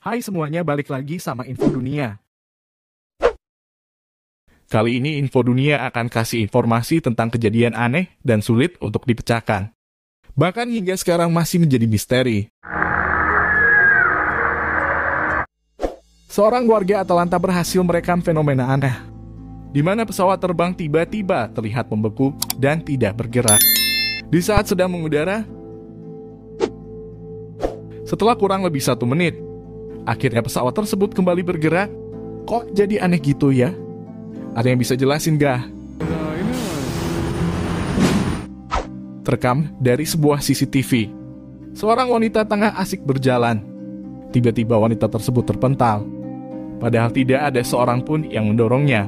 Hai semuanya, balik lagi sama Info Dunia. Kali ini Info Dunia akan kasih informasi tentang kejadian aneh dan sulit untuk dipecahkan. Bahkan hingga sekarang masih menjadi misteri. Seorang warga Atlanta berhasil merekam fenomena aneh, di mana pesawat terbang tiba-tiba terlihat membeku dan tidak bergerak. Di saat sedang mengudara, setelah kurang lebih 1 menit, akhirnya pesawat tersebut kembali bergerak. Kok jadi aneh gitu ya? Ada yang bisa jelasin gak? Terekam dari sebuah CCTV. Seorang wanita tengah asik berjalan. Tiba-tiba wanita tersebut terpental. Padahal tidak ada seorang pun yang mendorongnya.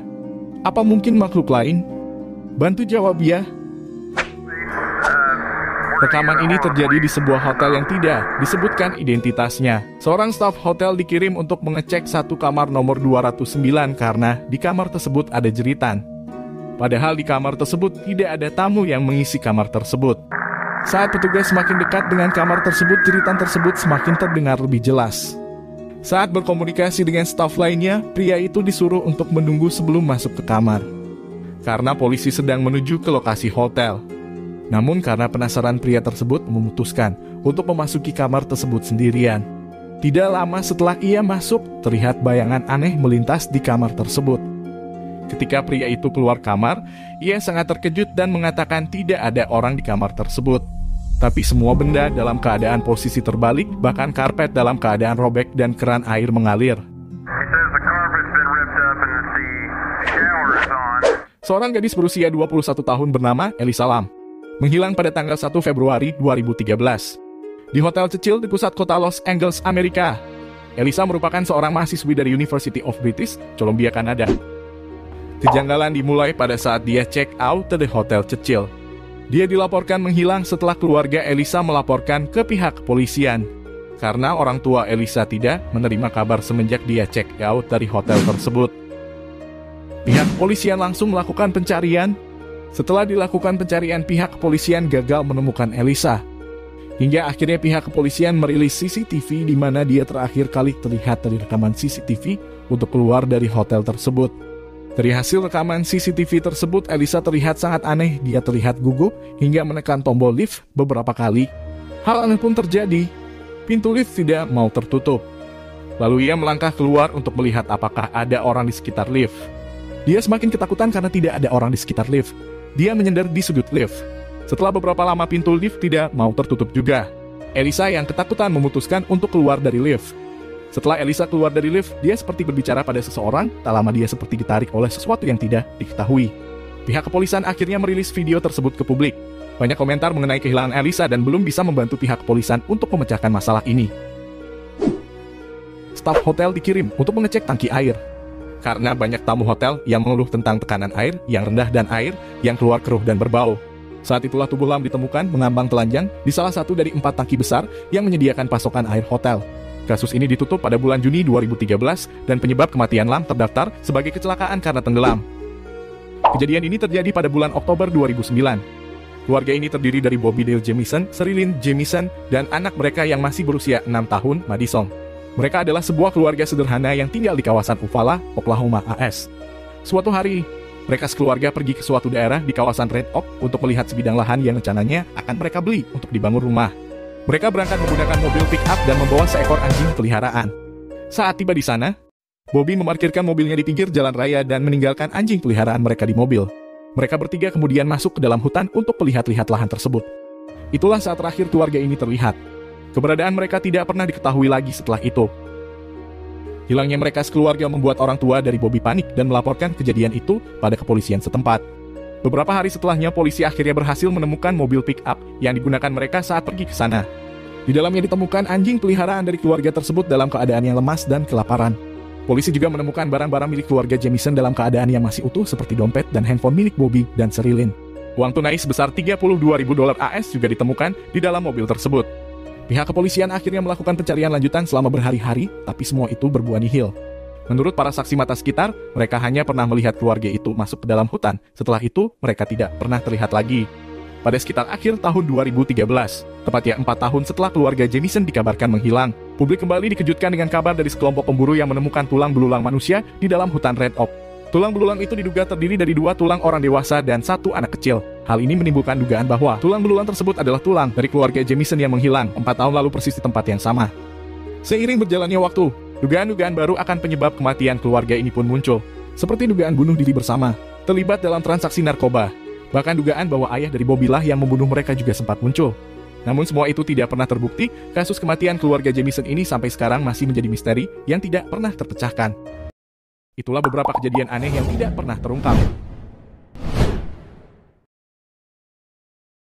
Apa mungkin makhluk lain? Bantu jawab ya. Rekaman ini terjadi di sebuah hotel yang tidak disebutkan identitasnya. Seorang staf hotel dikirim untuk mengecek satu kamar nomor 209 karena di kamar tersebut ada jeritan. Padahal di kamar tersebut tidak ada tamu yang mengisi kamar tersebut. Saat petugas semakin dekat dengan kamar tersebut, jeritan tersebut semakin terdengar lebih jelas. Saat berkomunikasi dengan staf lainnya, pria itu disuruh untuk menunggu sebelum masuk ke kamar, karena polisi sedang menuju ke lokasi hotel. Namun karena penasaran, pria tersebut memutuskan untuk memasuki kamar tersebut sendirian. Tidak lama setelah ia masuk, terlihat bayangan aneh melintas di kamar tersebut. Ketika pria itu keluar kamar, ia sangat terkejut dan mengatakan tidak ada orang di kamar tersebut. Tapi semua benda dalam keadaan posisi terbalik, bahkan karpet dalam keadaan robek dan keran air mengalir. Seorang gadis berusia 21 tahun bernama Elisa Lam menghilang pada tanggal 1 Februari 2013 di hotel kecil di pusat kota Los Angeles, Amerika. Elisa merupakan seorang mahasiswi dari University of British Columbia, Kanada. Kejanggalan dimulai pada saat dia check out dari hotel kecil. Dia dilaporkan menghilang setelah keluarga Elisa melaporkan ke pihak kepolisian, karena orang tua Elisa tidak menerima kabar semenjak dia check out dari hotel tersebut. Pihak kepolisian langsung melakukan pencarian. Setelah dilakukan pencarian, pihak kepolisian gagal menemukan Elisa. Hingga akhirnya pihak kepolisian merilis CCTV di mana dia terakhir kali terlihat dari rekaman CCTV untuk keluar dari hotel tersebut. Dari hasil rekaman CCTV tersebut, Elisa terlihat sangat aneh. Dia terlihat gugup hingga menekan tombol lift beberapa kali. Hal aneh pun terjadi. Pintu lift tidak mau tertutup. Lalu ia melangkah keluar untuk melihat apakah ada orang di sekitar lift. Dia semakin ketakutan karena tidak ada orang di sekitar lift. Dia menyender di sudut lift. Setelah beberapa lama, pintu lift tidak mau tertutup juga. Elisa yang ketakutan memutuskan untuk keluar dari lift. Setelah Elisa keluar dari lift, dia seperti berbicara pada seseorang. Tak lama dia seperti ditarik oleh sesuatu yang tidak diketahui. Pihak kepolisian akhirnya merilis video tersebut ke publik. Banyak komentar mengenai kehilangan Elisa dan belum bisa membantu pihak kepolisian untuk memecahkan masalah ini. Staf hotel dikirim untuk mengecek tangki air, karena banyak tamu hotel yang mengeluh tentang tekanan air yang rendah dan air yang keluar keruh dan berbau. Saat itulah tubuh Lam ditemukan mengambang telanjang di salah satu dari 4 tangki besar yang menyediakan pasokan air hotel. Kasus ini ditutup pada bulan Juni 2013 dan penyebab kematian Lam terdaftar sebagai kecelakaan karena tenggelam. Kejadian ini terjadi pada bulan Oktober 2009. Keluarga ini terdiri dari Bobby Dale Jamison, Sherilyn Jamison, dan anak mereka yang masih berusia 6 tahun, Madison. Mereka adalah sebuah keluarga sederhana yang tinggal di kawasan Uvalde, Oklahoma, AS. Suatu hari, mereka sekeluarga pergi ke suatu daerah di kawasan Red Oak untuk melihat sebidang lahan yang rencananya akan mereka beli untuk dibangun rumah. Mereka berangkat menggunakan mobil pick-up dan membawa seekor anjing peliharaan. Saat tiba di sana, Bobby memarkirkan mobilnya di pinggir jalan raya dan meninggalkan anjing peliharaan mereka di mobil. Mereka bertiga kemudian masuk ke dalam hutan untuk melihat-lihat lahan tersebut. Itulah saat terakhir keluarga ini terlihat. Keberadaan mereka tidak pernah diketahui lagi setelah itu. Hilangnya mereka sekeluarga membuat orang tua dari Bobby panik dan melaporkan kejadian itu pada kepolisian setempat. Beberapa hari setelahnya, polisi akhirnya berhasil menemukan mobil pick-up yang digunakan mereka saat pergi ke sana. Di dalamnya ditemukan anjing peliharaan dari keluarga tersebut dalam keadaan yang lemas dan kelaparan. Polisi juga menemukan barang-barang milik keluarga Jamison dalam keadaan yang masih utuh seperti dompet dan handphone milik Bobby dan Sherilyn. Uang tunai sebesar $32.000 AS juga ditemukan di dalam mobil tersebut. Pihak kepolisian akhirnya melakukan pencarian lanjutan selama berhari-hari, tapi semua itu berbuah nihil. Menurut para saksi mata sekitar, mereka hanya pernah melihat keluarga itu masuk ke dalam hutan. Setelah itu, mereka tidak pernah terlihat lagi. pada sekitar akhir tahun 2013. Tepatnya 4 tahun setelah keluarga Jamison dikabarkan menghilang, publik kembali dikejutkan dengan kabar dari sekelompok pemburu yang menemukan tulang belulang manusia di dalam hutan Red Oak. Tulang belulang itu diduga terdiri dari 2 tulang orang dewasa dan 1 anak kecil. Hal ini menimbulkan dugaan bahwa tulang belulang tersebut adalah tulang dari keluarga Jamison yang menghilang 4 tahun lalu persis di tempat yang sama. Seiring berjalannya waktu, dugaan-dugaan baru akan penyebab kematian keluarga ini pun muncul, seperti dugaan bunuh diri bersama, terlibat dalam transaksi narkoba. Bahkan dugaan bahwa ayah dari Bobby lah yang membunuh mereka juga sempat muncul. Namun semua itu tidak pernah terbukti. Kasus kematian keluarga Jamison ini sampai sekarang masih menjadi misteri yang tidak pernah terpecahkan. Itulah beberapa kejadian aneh yang tidak pernah terungkap.